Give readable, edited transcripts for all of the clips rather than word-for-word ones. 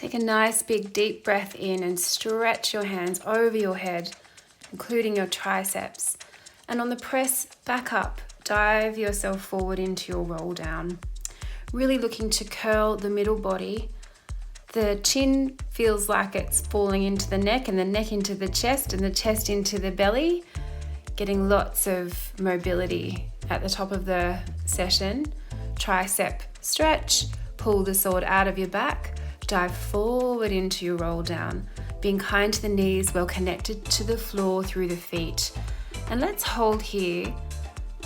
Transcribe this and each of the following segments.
Take a nice big deep breath in and stretch your hands over your head, including your triceps. And on the press, back up, dive yourself forward into your roll down. Really looking to curl the middle body. The chin feels like it's falling into the neck and the neck into the chest and the chest into the belly. Getting lots of mobility at the top of the session. Tricep stretch, pull the sword out of your back, dive forward into your roll down, being kind to the knees, well connected to the floor through the feet. And let's hold here,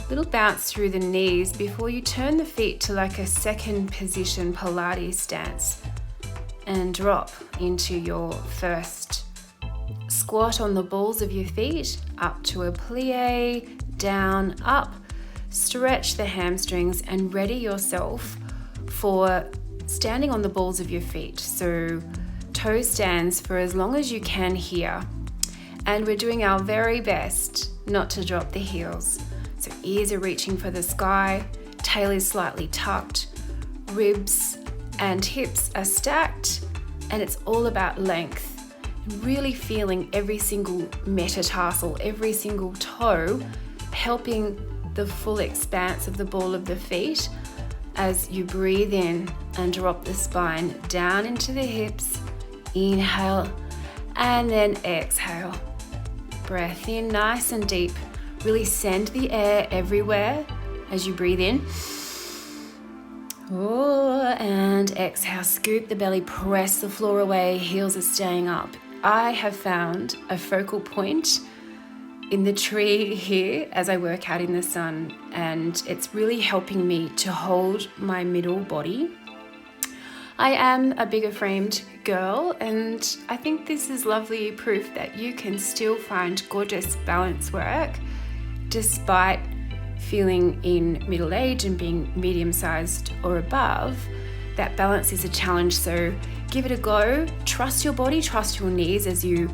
little bounce through the knees before you turn the feet to like a second position Pilates stance and drop into your first squat on the balls of your feet, up to a plie, down, up. Stretch the hamstrings and ready yourself for standing on the balls of your feet. So toe stands for as long as you can here. And we're doing our very best not to drop the heels. So ears are reaching for the sky, tail is slightly tucked, ribs and hips are stacked, and it's all about length. Really feeling every single metatarsal, every single toe, helping the full expanse of the ball of the feet as you breathe in and drop the spine down into the hips. Inhale and then exhale. Breath in nice and deep. Really send the air everywhere as you breathe in. Oh, and exhale, scoop the belly, press the floor away, heels are staying up. I have found a focal point in the tree here as I work out in the sun, and it's really helping me to hold my middle body. I am a bigger framed girl, and I think this is lovely proof that you can still find gorgeous balance work despite feeling in middle age and being medium-sized or above. That balance is a challenge, so give it a go. Trust your body, trust your knees as you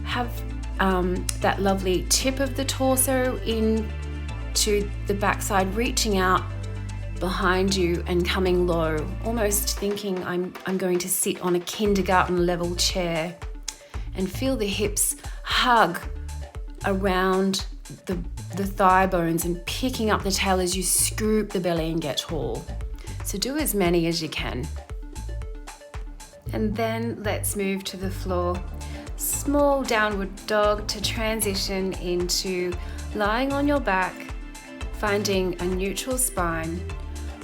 have that lovely tip of the torso in to the backside, reaching out behind you and coming low, almost thinking I'm going to sit on a kindergarten level chair, and feel the hips hug around the thigh bones and picking up the tail as you scoop the belly and get tall. So do as many as you can. And then let's move to the floor. Small downward dog to transition into lying on your back, finding a neutral spine.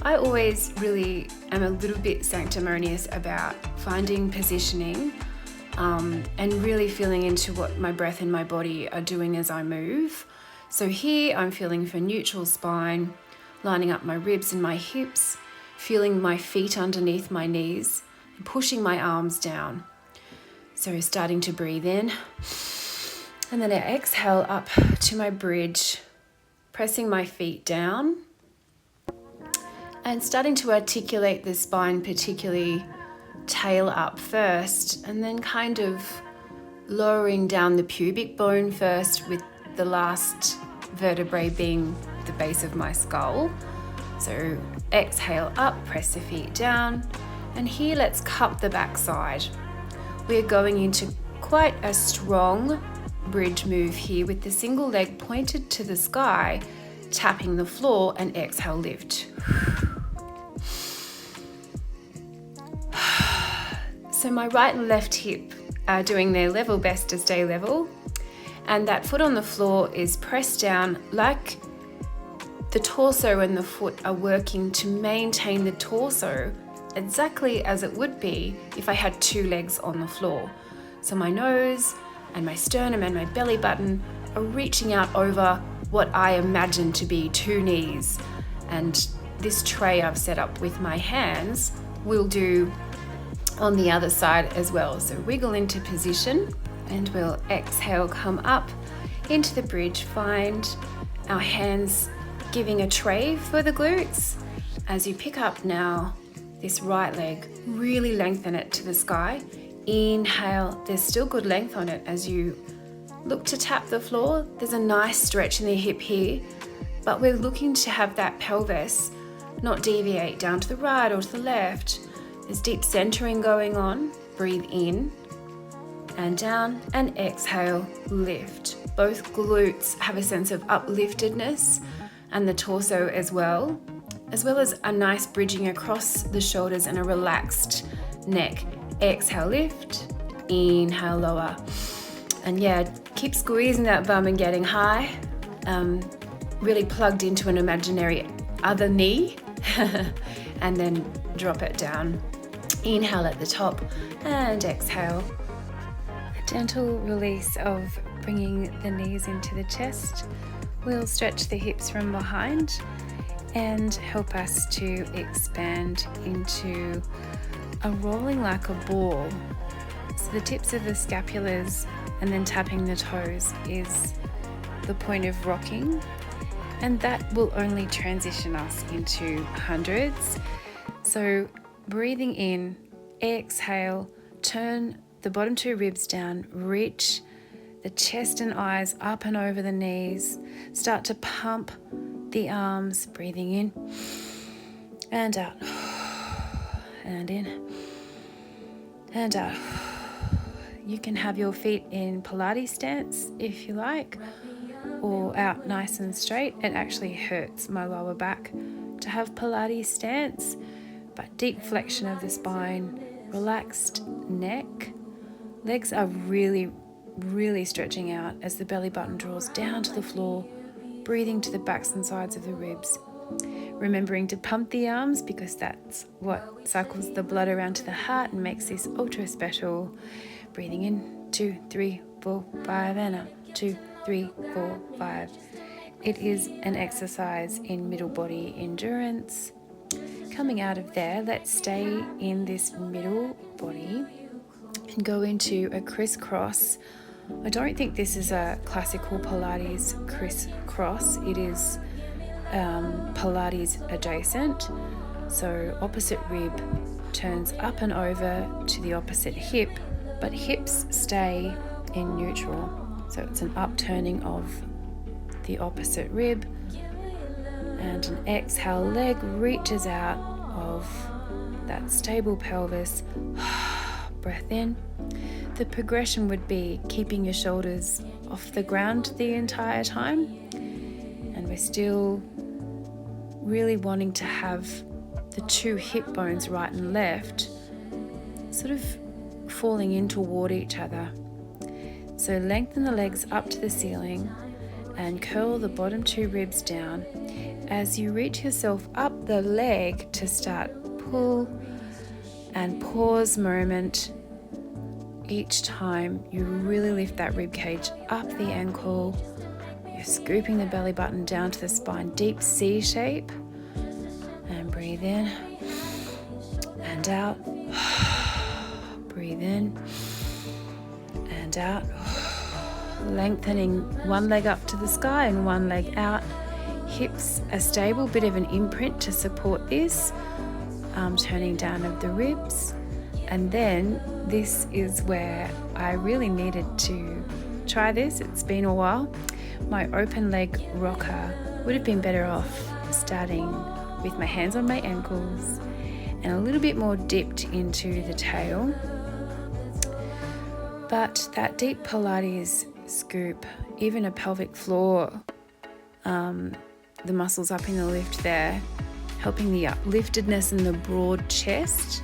I always really am a little bit sanctimonious about finding positioning and really feeling into what my breath and my body are doing as I move. So here I'm feeling for neutral spine, lining up my ribs and my hips, feeling my feet underneath my knees, and pushing my arms down. So starting to breathe in, and then I exhale up to my bridge, pressing my feet down, and starting to articulate the spine, particularly tail up first, and then kind of lowering down the pubic bone first, with the last vertebrae being the base of my skull. So exhale up, press the feet down, and here let's cup the backside. We're going into quite a strong bridge move here with the single leg pointed to the sky, tapping the floor, and exhale, lift. So my right and left hip are doing their level best to stay level, and that foot on the floor is pressed down like the torso and the foot are working to maintain the torso exactly as it would be if I had two legs on the floor. So my nose and my sternum and my belly button are reaching out over what I imagine to be two knees. And this tray I've set up with my hands will do on the other side as well. So wiggle into position, and we'll exhale, come up into the bridge, find our hands giving a tray for the glutes. As you pick up now this right leg, really lengthen it to the sky. Inhale, there's still good length on it as you look to tap the floor. There's a nice stretch in the hip here, but we're looking to have that pelvis not deviate down to the right or to the left. There's deep centering going on. Breathe in and down, and exhale, lift. Both glutes have a sense of upliftedness, and the torso as well as a nice bridging across the shoulders and a relaxed neck. Exhale, lift, inhale, lower. And yeah, keep squeezing that bum and getting high, really plugged into an imaginary other knee, and then drop it down. Inhale at the top and exhale. A gentle release of bringing the knees into the chest will stretch the hips from behind and help us to expand into a rolling like a ball. So the tips of the scapulars and then tapping the toes is the point of rocking, and that will only transition us into hundreds. So breathing in, exhale, turn the bottom two ribs down, reach the chest and eyes up and over the knees, start to pump the arms, breathing in and out, and in and out. You can have your feet in Pilates stance if you like, or out nice and straight. It actually hurts my lower back to have Pilates stance, but deep flexion of the spine, relaxed neck, legs are really stretching out as the belly button draws down to the floor, breathing to the backs and sides of the ribs. Remembering to pump the arms because that's what cycles the blood around to the heart and makes this ultra special. Breathing in, 2, 3, 4, 5, and out, 2, 3, 4, 5. It is an exercise in middle body endurance. Coming out of there, let's stay in this middle body and go into a crisscross. I don't think this is a classical Pilates crisscross. It is Pilates adjacent. So opposite rib turns up and over to the opposite hip, but hips stay in neutral. So it's an upturning of the opposite rib, and an exhale, leg reaches out of that stable pelvis. Breath in. The progression would be keeping your shoulders off the ground the entire time, and we're still really wanting to have the two hip bones, right and left, sort of falling in toward each other. So lengthen the legs up to the ceiling and curl the bottom two ribs down. As you reach yourself up the leg to start pull and pause moment, each time you really lift that rib cage up the ankle. You're scooping the belly button down to the spine, deep C shape, and breathe in and out. Breathe in and out. Lengthening one leg up to the sky and one leg out. Hips are stable, bit of an imprint to support this. Turning down of the ribs. And then this is where I really needed to try this. It's been a while. My open leg rocker would have been better off starting with my hands on my ankles and a little bit more dipped into the tail. But that deep Pilates scoop, even a pelvic floor, the muscles up in the lift there, helping the upliftedness and the broad chest,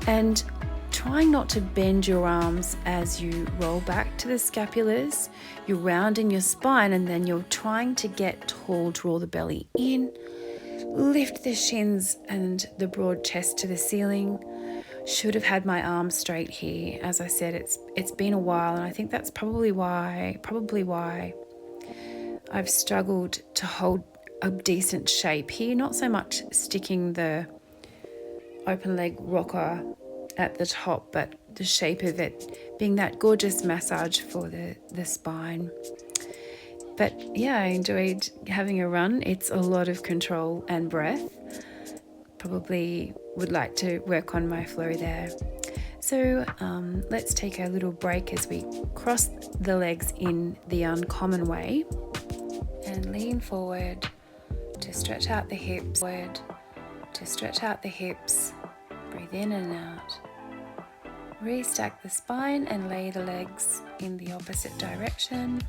and trying not to bend your arms as you roll back to the scapulars. You're rounding your spine, and then you're trying to get tall, draw the belly in, lift the shins and the broad chest to the ceiling. Should have had my arms straight here. As I said, it's been a while, and I think that's probably why I've struggled to hold a decent shape here. Not so much sticking the open leg rocker at the top, but the shape of it being that gorgeous massage for the spine. But yeah, I enjoyed having a run. It's a lot of control and breath. Probably would like to work on my flow there. So let's take a little break as we cross the legs in the uncommon way and lean forward to stretch out the hips, Breathe in and out. Restack the spine and lay the legs in the opposite direction.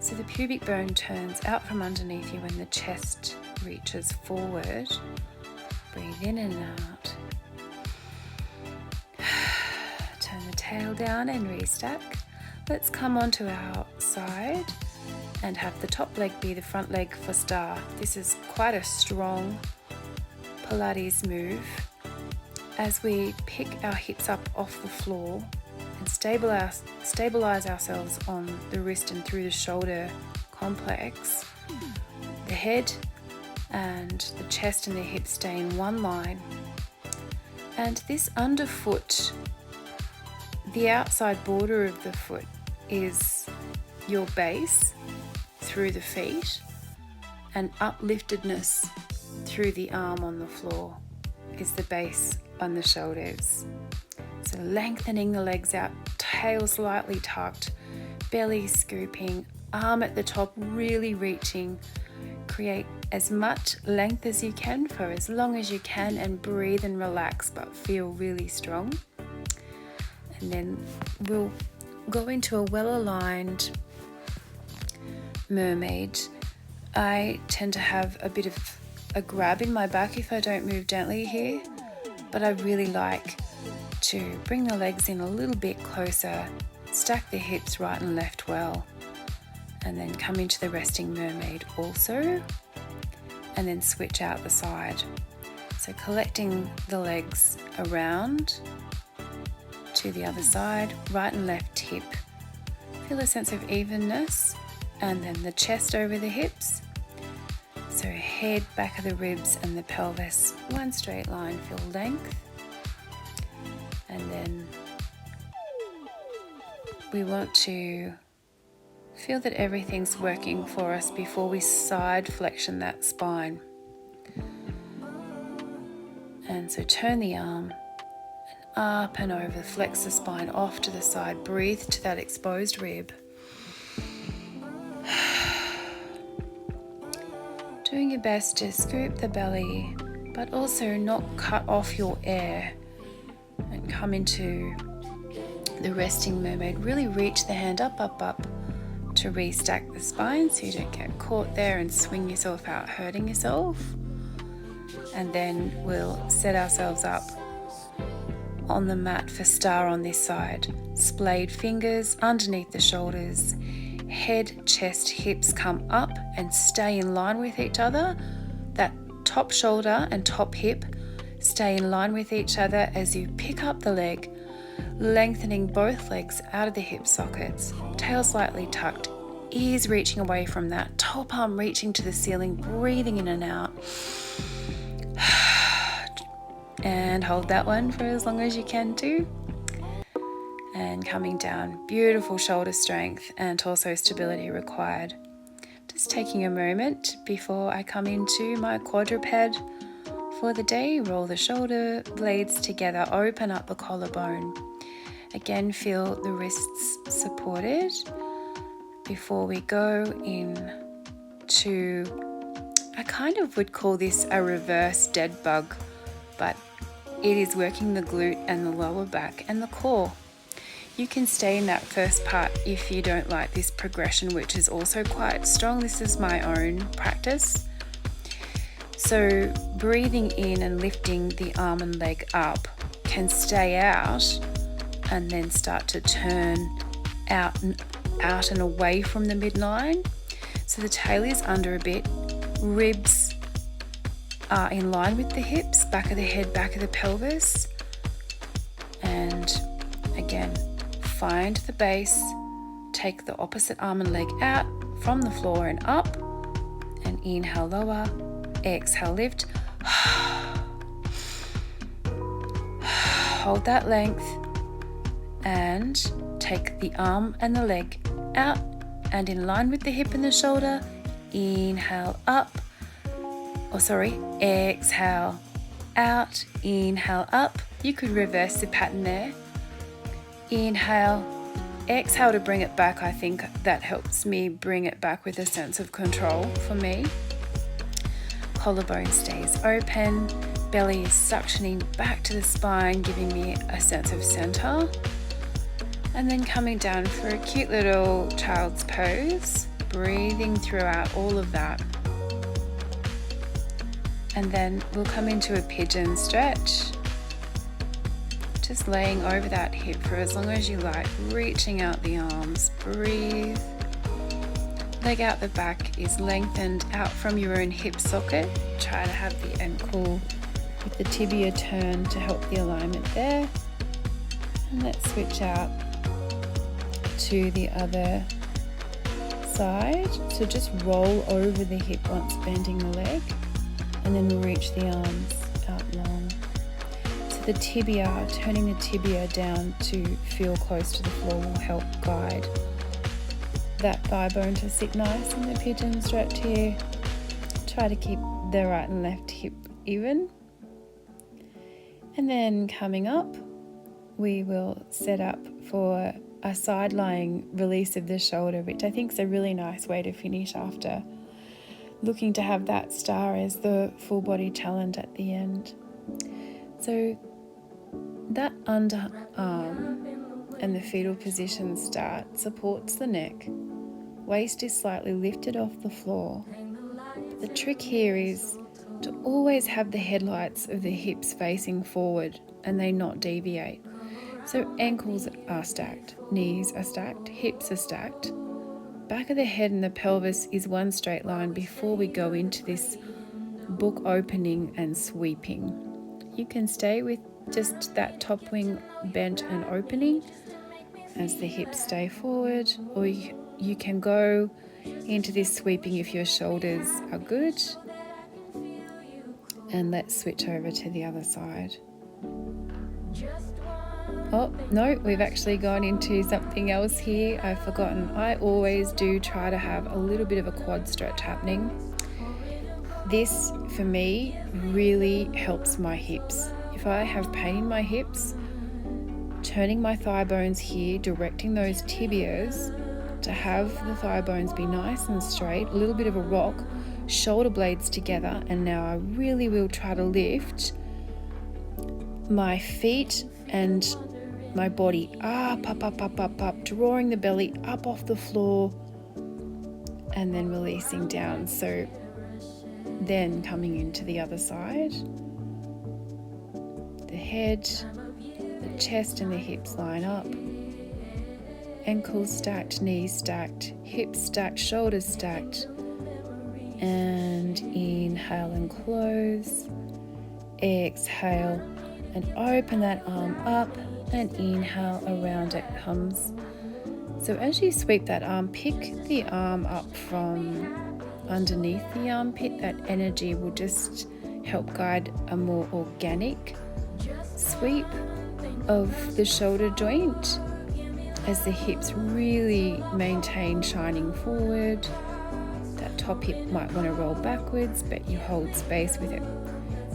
So the pubic bone turns out from underneath you when the chest reaches forward. Breathe in and out. Turn the tail down and restack. Let's come onto our side and have the top leg be the front leg for star. This is quite a strong Pilates move. As we pick our hips up off the floor and stabilize ourselves on the wrist and through the shoulder complex, the head and the chest and the hips stay in one line. And this underfoot, the outside border of the foot, is your base through the feet, and upliftedness through the arm on the floor is the base on the shoulders. So lengthening the legs out, tail slightly tucked, belly scooping, arm at the top really reaching. Create as much length as you can for as long as you can, and breathe and relax but feel really strong. And then we'll go into a well-aligned mermaid. I tend to have a bit of a grab in my back if I don't move gently here, but I really like to bring the legs in a little bit closer, stack the hips right and left well, and then come into the resting mermaid also, and then switch out the side. So collecting the legs around to the other side, right and left hip. Feel a sense of evenness, and then the chest over the hips. So head, back of the ribs and the pelvis, one straight line, feel length. And then we want to feel that everything's working for us before we side flexion that spine. And so turn the arm up and over, flex the spine off to the side, breathe to that exposed rib. Doing your best to scoop the belly, but also not cut off your air, and come into the resting mermaid. Really reach the hand up to restack the spine so you don't get caught there and swing yourself out, hurting yourself. And then we'll set ourselves up on the mat for star on this side. Splayed fingers underneath the shoulders. Head, chest, hips come up and stay in line with each other. That top shoulder and top hip stay in line with each other as you pick up the leg, lengthening both legs out of the hip sockets, tail slightly tucked, ears reaching away from that, top arm reaching to the ceiling, breathing in and out. And hold that one for as long as you can too. And coming down, beautiful shoulder strength and torso stability required. Just taking a moment before I come into my quadruped for the day. Roll the shoulder blades together, open up the collarbone. Again, feel the wrists supported before we go in to, I kind of would call this a reverse dead bug, but it is working the glute and the lower back and the core. You can stay in that first part if you don't like this progression, which is also quite strong. This is my own practice. So breathing in and lifting the arm and leg up can stay out and then start to turn out and away from the midline. So the tail is under a bit, ribs are in line with the hips, back of the head, back of the pelvis. And again, find the base, take the opposite arm and leg out from the floor and up, and inhale lower, exhale lift. Hold that length and take the arm and the leg out and in line with the hip and the shoulder. Inhale up, exhale out, inhale up. You could reverse the pattern there. Inhale, exhale to bring it back. I think that helps me bring it back with a sense of control for me. Collarbone stays open, belly is suctioning back to the spine, giving me a sense of center. And then coming down for a cute little child's pose, breathing throughout all of that. And then we'll come into a pigeon stretch, just laying over that hip for as long as you like, reaching out the arms, breathe. Leg out the back is lengthened out from your own hip socket. Try to have the ankle with the tibia turned to help the alignment there. And let's switch out to the other side. So just roll over the hip once bending the leg, and then we'll reach the arms out long. So the tibia, turning the tibia down to feel close to the floor will help guide that thigh bone to sit nice in the pigeon stretch here. Try to keep the right and left hip even. And then coming up, we will set up for a side lying release of the shoulder, which I think is a really nice way to finish after looking to have that star as the full body challenge at the end. So that underarm and the fetal position start supports the neck. Waist is slightly lifted off the floor. The trick here is to always have the headlights of the hips facing forward and they not deviate. So ankles are stacked, knees are stacked, hips are stacked. Back of the head and the pelvis is one straight line before we go into this book opening and sweeping. You can stay with just that top wing bent and opening as the hips stay forward, or you can go into this sweeping if your shoulders are good. And let's switch over to the other side. Oh, no, we've actually gone into something else here. I've forgotten. I always do try to have a little bit of a quad stretch happening. This, for me, really helps my hips. If I have pain in my hips, turning my thigh bones here, directing those tibias to have the thigh bones be nice and straight, a little bit of a rock, shoulder blades together, and now I really will try to lift my feet and my body up, drawing the belly up off the floor and then releasing down. So then coming into the other side, the head, the chest and the hips line up, ankles stacked, knees stacked, hips stacked, shoulders stacked, and inhale and close, exhale and open that arm up, and inhale, around it comes. So as you sweep that arm, pick the arm up from underneath the armpit. That energy will just help guide a more organic sweep of the shoulder joint as the hips really maintain shining forward. That top hip might want to roll backwards, but you hold space with it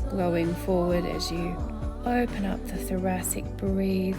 glowing forward as you open up the thoracic, breathe,